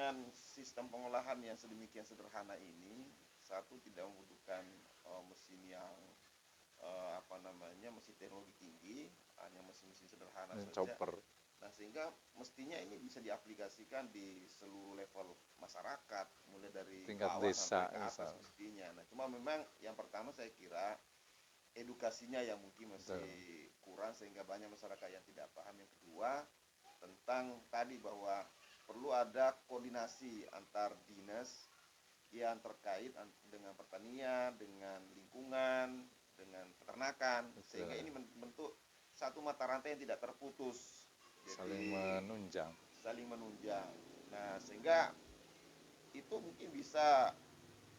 dengan sistem pengolahan yang sedemikian sederhana ini, satu tidak membutuhkan mesin yang mesin teknologi tinggi, hanya mesin-mesin sederhana saja. Chopper. Nah, sehingga mestinya ini bisa diaplikasikan di seluruh level masyarakat, mulai dari Tingkat bawah desa sampai ke atas misal. mestinya. Nah, cuma memang yang pertama saya kira edukasinya yang mungkin masih Betul. kurang sehingga banyak masyarakat yang tidak paham. Yang kedua, tentang tadi bahwa perlu ada koordinasi antar dinas yang terkait dengan pertanian, dengan lingkungan, dengan peternakan, Betul. sehingga ini membentuk satu mata rantai yang tidak terputus. Saling Jadi menunjang. saling menunjang. Nah, sehingga itu mungkin bisa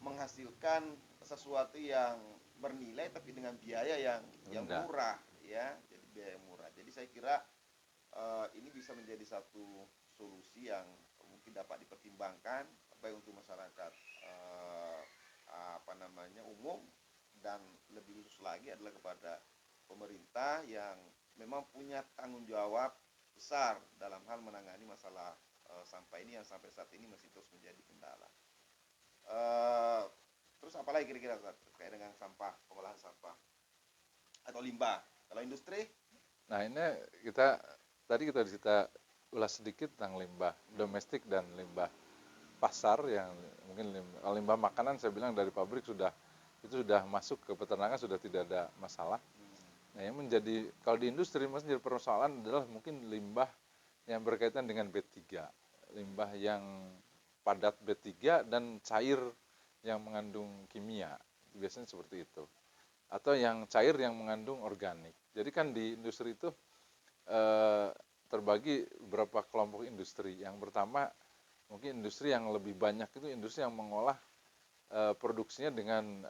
menghasilkan sesuatu yang bernilai tapi dengan biaya yang Rendah. murah, ya. Jadi biaya yang murah. Jadi saya kira ini bisa menjadi satu solusi yang mungkin dapat dipertimbangkan baik untuk masyarakat umum, dan lebih khusus lagi adalah kepada pemerintah yang memang punya tanggung jawab besar dalam hal menangani masalah sampah ini yang sampai saat ini masih terus menjadi kendala. Uh, Terus apalagi kira-kira terkait dengan sampah, pengolahan sampah atau limbah? Kalau industri? Nah, ini kita ulas sedikit tentang limbah domestik dan limbah pasar yang mungkin limbah makanan saya bilang dari pabrik itu sudah masuk ke peternakan, sudah tidak ada masalah. Nah, yang menjadi kalau di industri menjadi persoalan adalah mungkin limbah yang berkaitan dengan B3, limbah yang padat B3 dan cair yang mengandung kimia, biasanya seperti itu, atau yang cair yang mengandung organik. Jadi kan di industri itu terbagi beberapa kelompok industri. Yang pertama mungkin industri yang lebih banyak itu industri yang mengolah produksinya dengan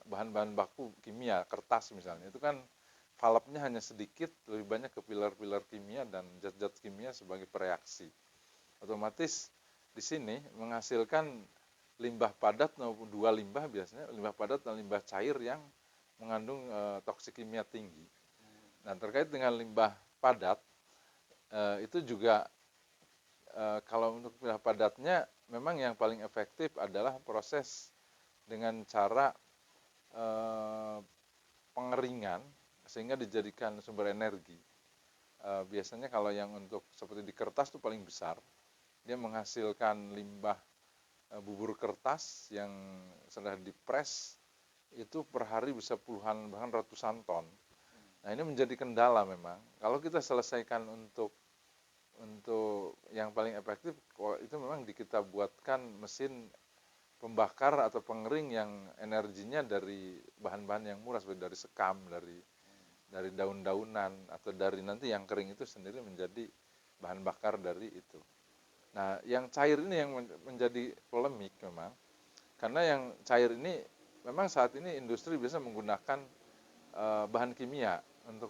bahan-bahan baku kimia, kertas misalnya. Itu kan valapnya hanya sedikit, lebih banyak ke pilar-pilar kimia dan zat-zat kimia sebagai pereaksi. Otomatis di sini menghasilkan limbah padat maupun dua limbah, biasanya limbah padat dan limbah cair yang mengandung toksik kimia tinggi. Nah, terkait dengan limbah padat itu juga kalau untuk limbah padatnya memang yang paling efektif adalah proses dengan cara pengeringan sehingga dijadikan sumber energi. Biasanya kalau yang untuk seperti di kertas itu paling besar, dia menghasilkan limbah bubur kertas yang sudah dipres itu per hari bisa puluhan bahkan ratusan ton. Nah, ini menjadi kendala memang. Kalau kita selesaikan untuk yang paling efektif, itu memang kita buatkan mesin pembakar atau pengering yang energinya dari bahan-bahan yang murah, seperti dari sekam, dari daun-daunan, atau dari nanti yang kering itu sendiri menjadi bahan bakar dari itu. Nah, yang cair ini yang menjadi polemik memang, karena yang cair ini memang saat ini industri biasa menggunakan bahan kimia untuk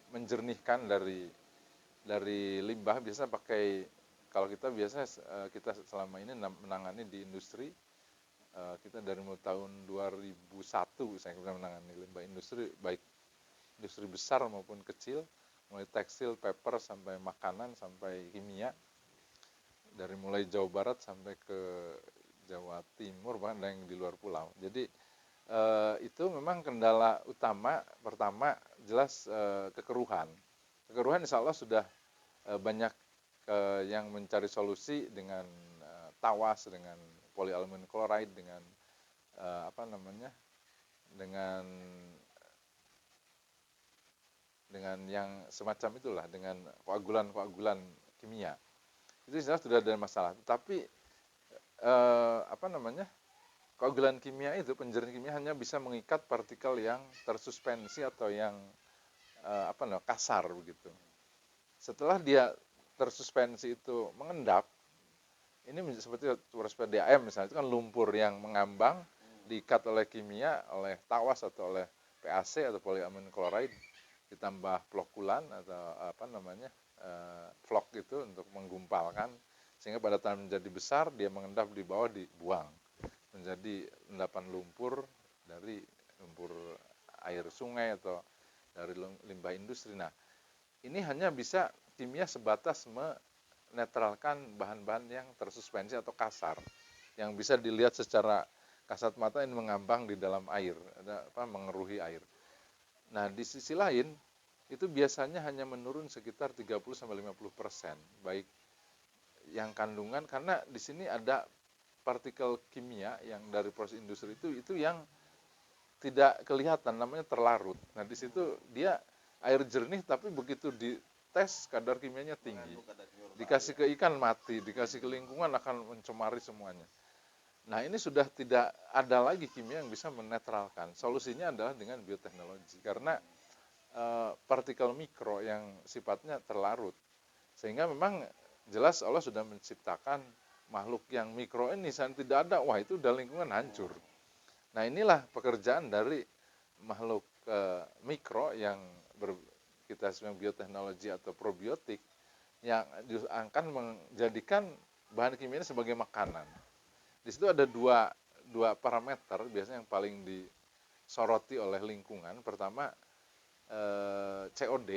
menjernihkan dari limbah. Biasa pakai, kalau kita biasa kita selama ini menangani di industri, kita dari mulai tahun 2001 saya menangani limbah industri, baik industri besar maupun kecil, mulai tekstil, paper, sampai makanan, sampai kimia, dari mulai Jawa Barat sampai ke Jawa Timur, bahkan ada yang di luar pulau. Jadi itu memang kendala utama. Pertama jelas kekeruhan. Kekeruhan insya Allah sudah banyak yang mencari solusi dengan tawas, dengan polyaluminium chloride, dengan dengan yang semacam itulah, dengan koagulan kimia. Itu jelas sudah ada masalah. Tapi koagulan kimia itu, penjernih kimia hanya bisa mengikat partikel yang tersuspensi atau yang kasar begitu. Setelah dia tersuspensi itu mengendap, ini seperti PDAM misalnya, itu kan lumpur yang mengambang, diikat oleh kimia, oleh tawas atau oleh PAC atau polyamine chloride, ditambah flokulan atau flok itu untuk menggumpalkan, sehingga pada saat menjadi besar dia mengendap di bawah, dibuang menjadi endapan lumpur dari lumpur air sungai atau dari limbah industri. Nah, ini hanya bisa kimia sebatas menetralkan bahan-bahan yang tersuspensi atau kasar, yang bisa dilihat secara kasat mata ini mengambang di dalam air, mengeruhi air. Nah, di sisi lain itu biasanya hanya menurun sekitar 30-50%, baik yang kandungan, karena di sini ada partikel kimia yang dari proses industri itu yang tidak kelihatan, namanya terlarut. Nah, di situ dia air jernih tapi begitu dites kadar kimianya tinggi. Dikasih ke ikan mati, dikasih ke lingkungan akan mencemari semuanya. Nah, ini sudah tidak ada lagi kimia yang bisa menetralkan. Solusinya adalah dengan bioteknologi, karena partikel mikro yang sifatnya terlarut. Sehingga memang jelas Allah sudah menciptakan makhluk yang mikro ini, saat tidak ada, wah itu udah lingkungan hancur. Nah, inilah pekerjaan dari makhluk mikro yang kita sebut bioteknologi atau probiotik, yang akan menjadikan bahan kimia ini sebagai makanan. Di situ ada dua parameter biasanya yang paling disoroti oleh lingkungan. Pertama, COD,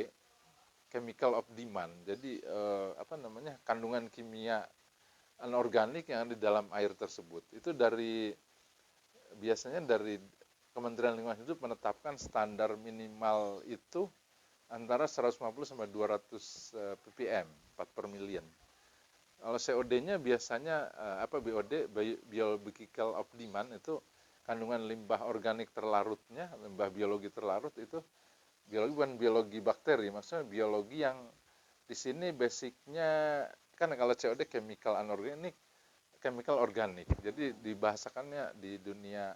chemical of demand. Jadi kandungan kimia anorganik yang ada di dalam air tersebut. Itu biasanya dari Kementerian Lingkungan Hidup menetapkan standar minimal itu antara 150 sampai 200 ppm, part per million. Kalau COD-nya biasanya BOD, biological of demand, itu kandungan limbah organik terlarutnya, limbah biologi terlarut itu biologi, bukan biologi bakteri, maksudnya biologi yang di sini basicnya kan kalau COD chemical anorganik, chemical organik. Jadi dibahasakannya di dunia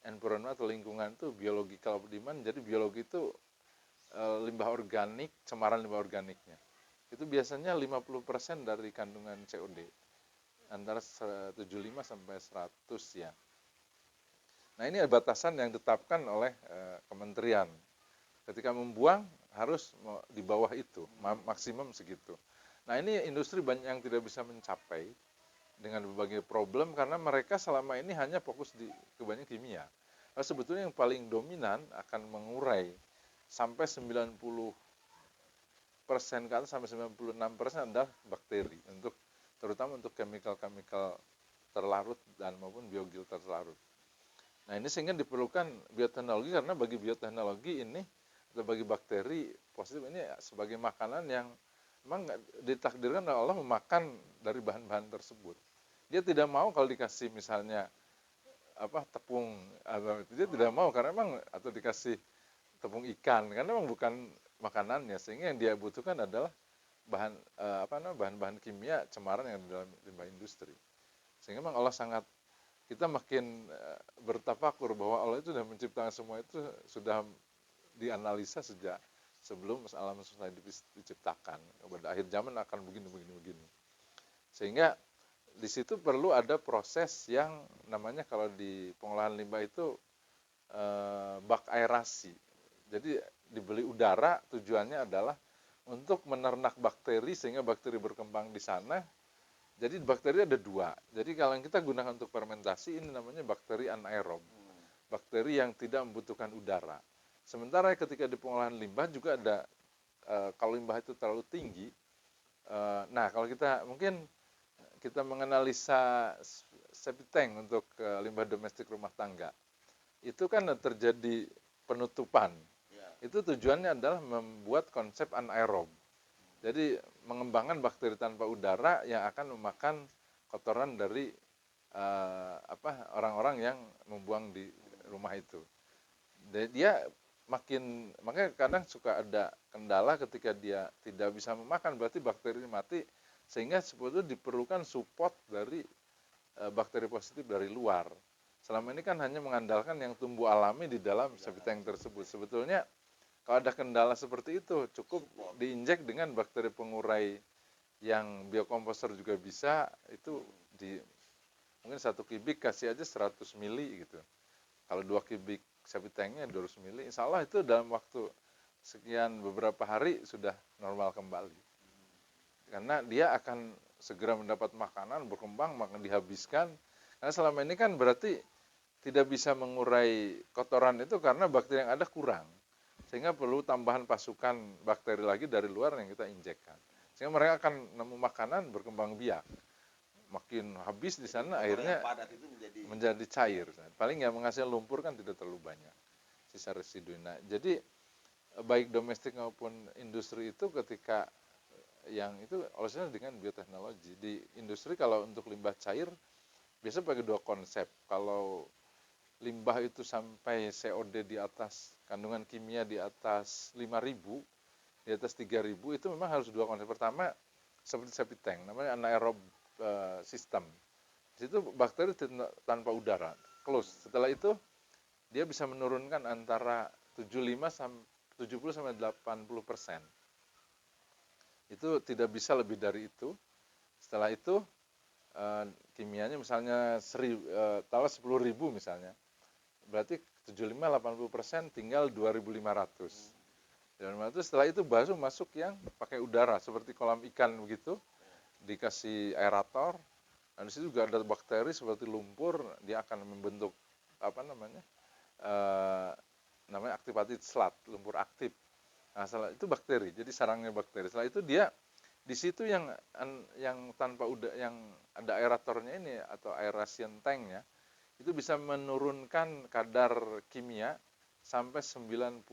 environment atau lingkungan itu biological of demand. Jadi biologi itu limbah organik, cemaran limbah organiknya. Itu biasanya 50% dari kandungan COD. Antara 75 sampai 100 ya. Nah, ini batasan yang ditetapkan oleh kementerian. Ketika membuang harus di bawah itu, maksimum segitu. Nah, ini industri banyak yang tidak bisa mencapai dengan berbagai problem karena mereka selama ini hanya fokus di kebanyakan kimia. Nah, sebetulnya yang paling dominan akan mengurai sampai 90% ke atas sampai 96% adalah bakteri, terutama untuk chemical-chemical terlarut dan maupun biogil terlarut. Nah, ini sehingga diperlukan bioteknologi, karena bagi bioteknologi ini atau bagi bakteri positif ini sebagai makanan yang memang ditakdirkan oleh Allah memakan dari bahan-bahan tersebut. Dia tidak mau kalau dikasih misalnya tepung atau dia tidak mau, karena memang, atau dikasih tepung ikan karena memang bukan makanannya, sehingga yang dia butuhkan adalah bahan-bahan kimia cemaran yang di dalam limbah industri. Sehingga memang Allah kita makin bertafakur bahwa Allah itu sudah menciptakan semua itu, sudah dianalisa sejak sebelum alam semesta diciptakan. Pada akhir zaman akan begini. Sehingga di situ perlu ada proses yang namanya, kalau di pengolahan limbah itu bak aerasi. Jadi dibeli udara, tujuannya adalah untuk menernak bakteri sehingga bakteri berkembang di sana. Jadi bakteri ada dua. Jadi kalau yang kita gunakan untuk fermentasi ini namanya bakteri anaerob. Bakteri yang tidak membutuhkan udara. Sementara ketika di pengolahan limbah juga ada, kalau limbah itu terlalu tinggi, kalau kita menganalisa septic tank untuk limbah domestik rumah tangga, itu kan terjadi penutupan. Itu tujuannya adalah membuat konsep anaerob. Jadi mengembangkan bakteri tanpa udara yang akan memakan kotoran dari orang-orang yang membuang di rumah itu. Dia makanya kadang suka ada kendala ketika dia tidak bisa memakan, berarti bakteri mati, sehingga sebetulnya diperlukan support dari bakteri positif dari luar. Selama ini kan hanya mengandalkan yang tumbuh alami di dalam septic tank tersebut. Sebetulnya kalau ada kendala seperti itu, cukup diinjek dengan bakteri pengurai yang biokomposter juga bisa. Itu mungkin 1 kubik kasih aja 100 mili gitu. Kalau 2 kubik septic tanknya 200 mili, insya Allah itu dalam waktu sekian beberapa hari sudah normal kembali. Karena dia akan segera mendapat makanan, berkembang, makan dihabiskan. Karena selama ini kan berarti tidak bisa mengurai kotoran itu karena bakteri yang ada kurang. Sehingga perlu tambahan pasukan bakteri lagi dari luar yang kita injekkan. sehingga mereka akan nemu makanan berkembang biak. Makin habis di sana Kotoran akhirnya yang padat itu menjadi cair. Paling yang menghasilkan lumpur kan tidak terlalu banyak sisa residu. Nah, jadi baik domestik maupun industri itu ketika yang itu olehnya dengan bioteknologi. Di industri kalau untuk limbah cair biasa pakai dua konsep. Kalau limbah itu sampai COD di atas, kandungan kimia di atas 5.000, di atas 3.000, itu memang harus dua konsep. Pertama seperti septic tank, namanya anaerob system. Di situ bakteri tanpa udara, close. Setelah itu dia bisa menurunkan antara 70 sampai 80%. Itu tidak bisa lebih dari itu. Setelah itu kimianya misalnya taruh 10.000 misalnya, berarti 75-80% tinggal 2.500. Dan setelah itu baru masuk yang pakai udara seperti kolam ikan begitu, dikasih aerator. Dan di situ juga ada bakteri seperti lumpur, dia akan membentuk apa namanya activated sludge, lumpur aktif. Nah, setelah itu bakteri, jadi sarangnya bakteri. Setelah itu dia di situ yang tanpa yang ada aeratornya ini atau aeration tanknya, itu bisa menurunkan kadar kimia sampai 95%,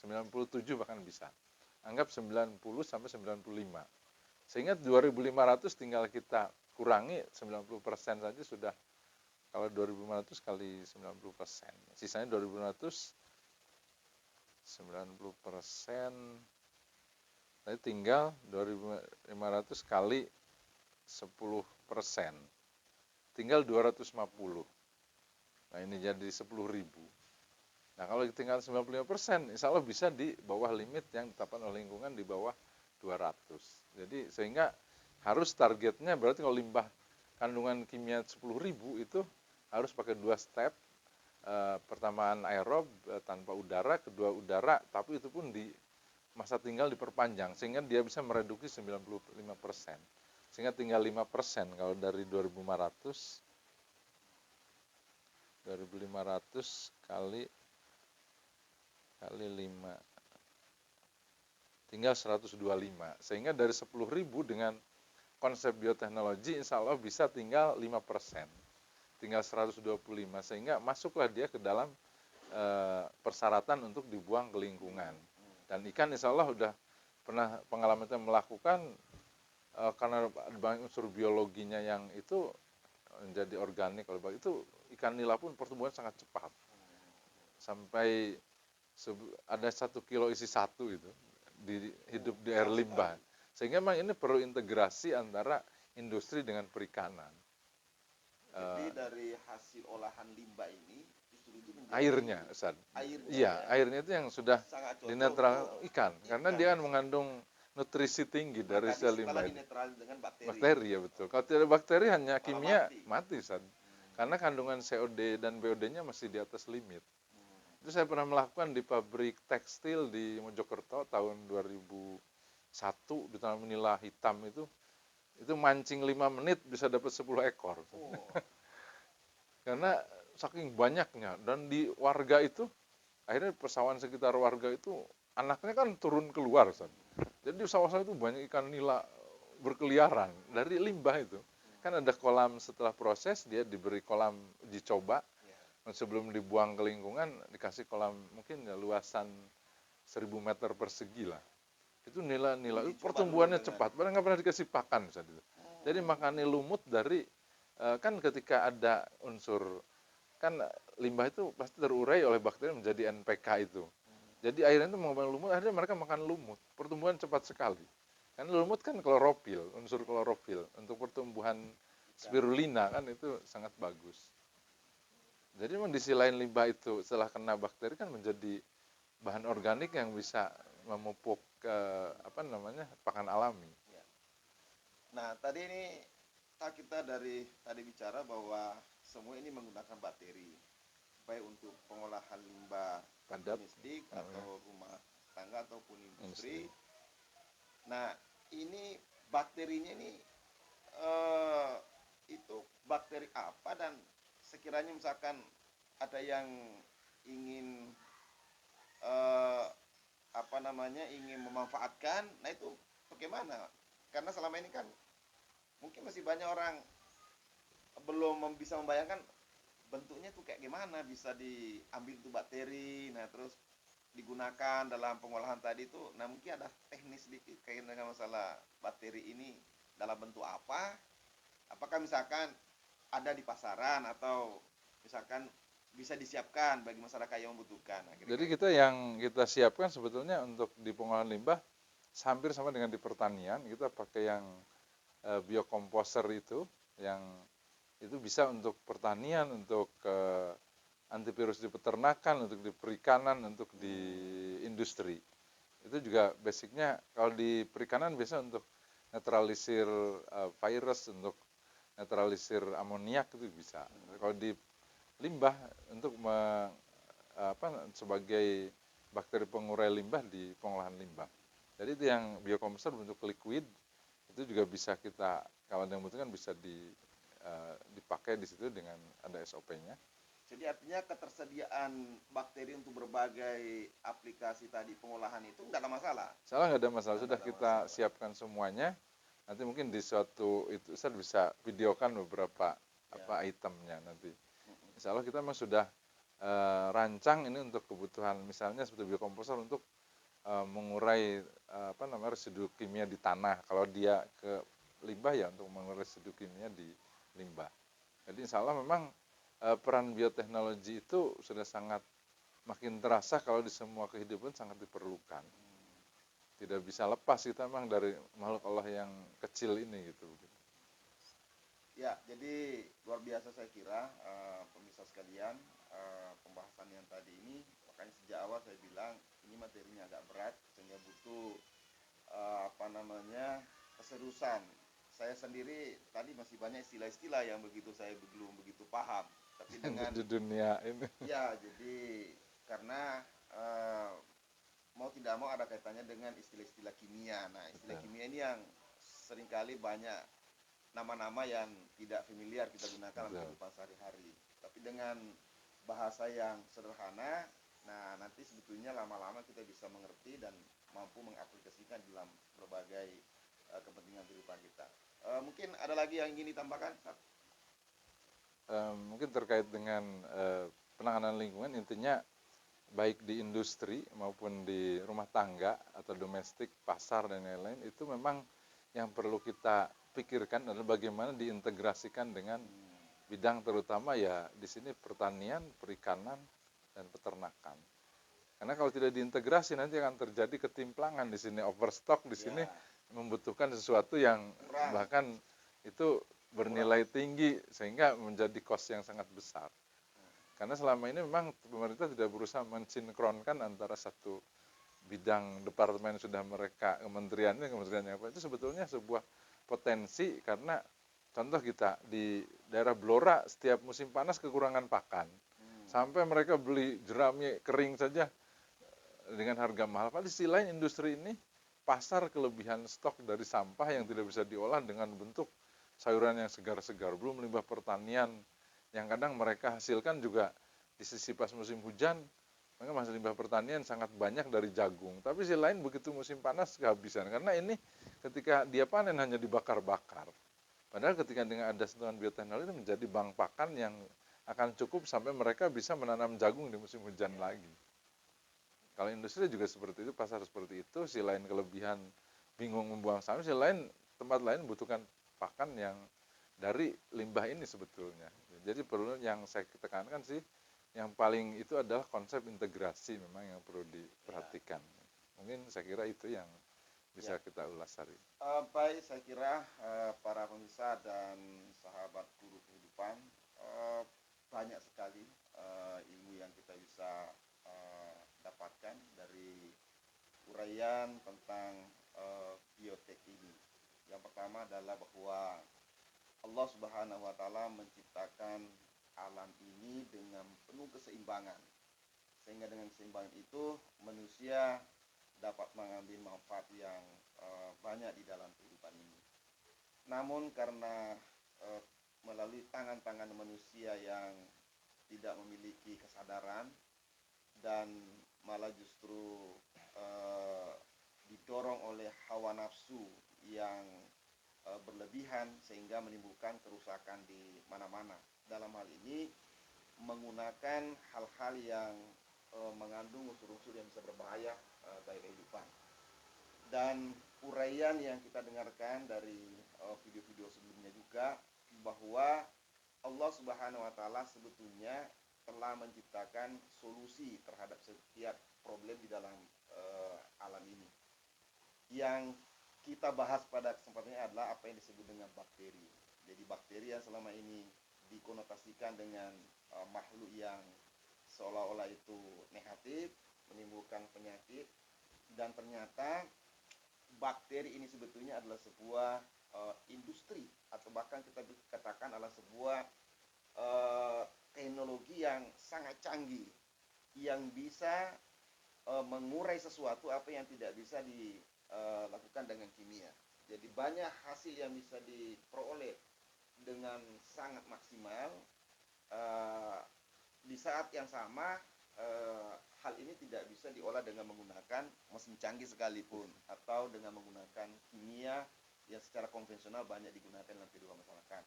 97 bahkan bisa. Anggap 90 sampai 95. Sehingga 2.500 tinggal kita kurangi 90% saja sudah. Kalau 2.500 kali 90%, sisanya 2.500, 90%, nanti tinggal 2.500 kali 10%, tinggal 250. Nah, ini jadi 10.000. Nah, kalau tinggal 95%, insya Allah bisa di bawah limit yang ditetapkan oleh lingkungan, di bawah 200. Jadi sehingga harus targetnya berarti kalau limbah kandungan kimia 10.000 itu harus pakai dua step. Pertama anaerob tanpa udara, kedua udara, tapi itu pun di masa tinggal diperpanjang sehingga dia bisa mereduksi 95%. Sehingga tinggal 5% kalau dari 2.500 kali 5 tinggal 125. Sehingga dari 10.000 dengan konsep bioteknologi insya Allah bisa tinggal 5%. Tinggal 125, sehingga masuklah dia ke dalam persyaratan untuk dibuang ke lingkungan. Dan ikan insya Allah udah pernah pengalaman kita melakukan, karena banyak unsur biologinya yang itu menjadi organik, itu ikan nila pun pertumbuhan sangat cepat. Sampai ada 1 kilo isi 1 itu hidup di air limbah. Sehingga memang ini perlu integrasi antara industri dengan perikanan. Jadi dari hasil olahan limbah ini justru itu menjadi Airnya, Ustaz. Airnya, iya, ya, airnya itu yang sudah dinetral ikan, karena dia kan mengandung nutrisi tinggi dari sel limbah itu. Dengan Bakteri ya betul. Kalau tidak ada bakteri hanya kimia mati, Ustaz. Karena kandungan COD dan BOD-nya masih di atas limit. Itu saya pernah melakukan di pabrik tekstil di Mojokerto tahun 2001 di Taman Nila Hitam itu mancing 5 menit bisa dapat 10 ekor. Karena saking banyaknya, dan di warga itu akhirnya persawahan sekitar warga itu anaknya kan turun keluar, Ustaz. Jadi sawah-sawah itu banyak ikan nila berkeliaran dari limbah itu. Kan ada kolam setelah proses, dia diberi kolam uji coba. Sebelum dibuang ke lingkungan dikasih kolam mungkin ya luasan 1.000 meter persegi lah. Itu nila-nila itu pertumbuhannya cepat, padahal nggak pernah dikasih pakan saat itu. Jadi makannya lumut dari kan ketika ada unsur, kan limbah itu pasti terurai oleh bakteri menjadi NPK itu. Jadi airnya itu mengubah lumut, akhirnya mereka makan lumut. Pertumbuhan cepat sekali. Karena lumut kan klorofil, unsur klorofil untuk pertumbuhan spirulina kan itu sangat bagus. Jadi memang di sisi lain limbah itu setelah kena bakteri kan menjadi bahan organik yang bisa memupuk pakan alami. Nah, tadi ini kita dari tadi bicara bahwa semua ini menggunakan bakteri, baik untuk pengolahan limbah domestik atau rumah tangga ataupun industri. Nah, ini bakterinya ini itu bakteri apa, dan sekiranya misalkan ada yang ingin ingin memanfaatkan, nah itu bagaimana? Karena selama ini kan mungkin masih banyak orang belum bisa membayangkan bentuknya tuh kayak gimana, bisa diambil tuh bakteri, nah terus digunakan dalam pengolahan tadi itu. Nah mungkin ada teknis sedikit kaitan dengan masalah bakteri ini dalam bentuk apa, apakah misalkan ada di pasaran atau misalkan bisa disiapkan bagi masyarakat yang membutuhkan. Nah, Jadi kira-kira kita yang kita siapkan sebetulnya untuk di pengolahan limbah hampir sama dengan di pertanian, kita pakai yang biokomposer itu, yang itu bisa untuk pertanian, untuk antivirus di peternakan, untuk di perikanan, untuk di industri. Itu juga basicnya kalau di perikanan biasa untuk netralisir virus, untuk netralisir amoniak itu bisa. Kalau di limbah untuk sebagai bakteri pengurai limbah di pengolahan limbah. Jadi itu yang biokomposter bentuk liquid, itu juga bisa kita kalau yang membutuhkan bisa dipakai di situ dengan ada SOP-nya. jadi artinya ketersediaan bakteri untuk berbagai aplikasi tadi pengolahan itu nggak ada masalah. Salah nggak ada masalah, sudah Nggak ada kita masalah. siapkan semuanya. Nanti mungkin di suatu itu saya bisa videokan beberapa Ya. itemnya nanti. Insya Allah kita memang sudah rancang ini untuk kebutuhan misalnya seperti biokomposer untuk mengurai residu kimia di tanah. Kalau dia ke limbah ya untuk mengurai residu kimia di limbah. Jadi insya Allah memang peran bioteknologi itu sudah sangat makin terasa kalau di semua kehidupan sangat diperlukan. Tidak bisa lepas kita memang dari makhluk Allah yang kecil ini gitu. Ya, jadi luar biasa saya kira pemirsa sekalian, pembahasan yang tadi ini, makanya sejak awal saya bilang ini materinya agak berat sehingga butuh keseriusan. Saya sendiri tadi masih banyak istilah-istilah yang begitu saya belum begitu paham, tapi dengan Di dunia ini. ya, jadi karena mau tidak mau ada kaitannya dengan istilah-istilah kimia. Nah, istilah kimia ini yang seringkali banyak nama-nama yang tidak familiar kita gunakan dalam kehidupan sehari-hari. Tapi dengan bahasa yang sederhana, nah nanti sebetulnya lama-lama kita bisa mengerti dan mampu mengaplikasikan dalam berbagai kepentingan kehidupan kita. Mungkin ada lagi yang ingin ditambahkan? Mungkin terkait dengan penanganan lingkungan, intinya baik di industri maupun di rumah tangga atau domestik, pasar dan lain-lain, itu memang yang perlu kita pikirkan adalah bagaimana diintegrasikan dengan bidang terutama ya di sini pertanian, perikanan, dan peternakan. Karena kalau tidak diintegrasi nanti akan terjadi ketimplangan di sini, overstock di sini membutuhkan sesuatu yang bahkan itu bernilai tinggi sehingga menjadi cost yang sangat besar. Karena selama ini memang pemerintah tidak berusaha mensinkronkan antara satu bidang departemen sudah mereka kementerian yang apa itu sebetulnya sebuah potensi karena contoh kita di daerah Blora setiap musim panas kekurangan pakan sampai mereka beli jerami kering saja dengan harga mahal. Padahal di sisi lain industri ini pasar kelebihan stok dari sampah yang tidak bisa diolah dengan bentuk sayuran yang segar-segar, belum limbah pertanian yang kadang mereka hasilkan juga di sisi pas musim hujan mereka masih limbah pertanian sangat banyak dari jagung. Tapi sisi lain begitu musim panas kehabisan karena ini ketika dia panen hanya dibakar-bakar. Padahal ketika dengan ada sentuhan bioteknologi menjadi bank pakan yang akan cukup sampai mereka bisa menanam jagung di musim hujan lagi. Kalau industri juga seperti itu, pasar seperti itu, sisi lain kelebihan bingung membuang sampah, sisi lain tempat lain membutuhkan pakan yang dari limbah ini sebetulnya. Jadi perlu yang saya tekankan sih, yang paling itu adalah konsep integrasi memang yang perlu diperhatikan. Mungkin saya kira itu yang bisa kita ulas hari. Baik, saya kira para pemirsa dan sahabat guru kehidupan banyak sekali ilmu yang kita bisa dapatkan dari uraian tentang biotek ini. Yang pertama adalah bahwa Allah Subhanahu wa taala menciptakan alam ini dengan penuh keseimbangan. Sehingga dengan keseimbangan itu manusia dapat mengambil manfaat yang banyak di dalam kehidupan ini. Namun karena melalui tangan-tangan manusia yang tidak memiliki kesadaran dan malah justru didorong oleh hawa nafsu yang berlebihan sehingga menimbulkan kerusakan di mana-mana. Dalam hal ini menggunakan hal-hal yang mengandung unsur-unsur yang bisa berbahaya bagi kehidupan. Dan uraian yang kita dengarkan dari video-video sebelumnya juga bahwa Allah Subhanahu wa taala sebetulnya telah menciptakan solusi terhadap setiap problem di dalam alam ini. Yang kita bahas pada kesempatan ini adalah apa yang disebut dengan bakteri. Jadi bakteri yang selama ini dikonotasikan dengan makhluk yang seolah-olah itu negatif, menimbulkan penyakit, dan ternyata bakteri ini sebetulnya adalah sebuah industri, atau bahkan kita katakan adalah sebuah teknologi yang sangat canggih yang bisa mengurai sesuatu apa yang tidak bisa dilakukan dengan kimia. Jadi banyak hasil yang bisa diperoleh dengan sangat maksimal di saat yang sama. Hal ini tidak bisa diolah dengan menggunakan mesin canggih sekalipun atau dengan menggunakan kimia yang secara konvensional banyak digunakan dalam kehidupan masyarakat.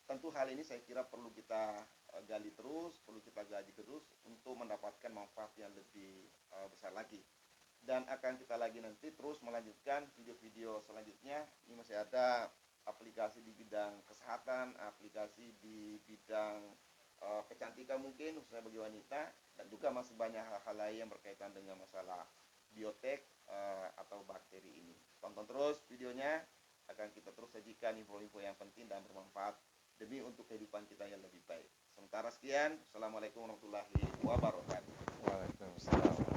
Tentu hal ini saya kira perlu kita gali terus, perlu kita gaji terus untuk mendapatkan manfaat yang lebih besar lagi. Dan akan kita lagi nanti terus melanjutkan video-video selanjutnya. Ini masih ada aplikasi di bidang kesehatan, aplikasi di bidang kecantikan mungkin khususnya bagi wanita, dan juga masih banyak hal-hal lain yang berkaitan dengan masalah biotek atau bakteri ini. Tonton terus videonya, akan kita terus sajikan info-info yang penting dan bermanfaat demi untuk kehidupan kita yang lebih baik. Sementara sekian, Assalamualaikum warahmatullahi wabarakatuh. Waalaikumsalam.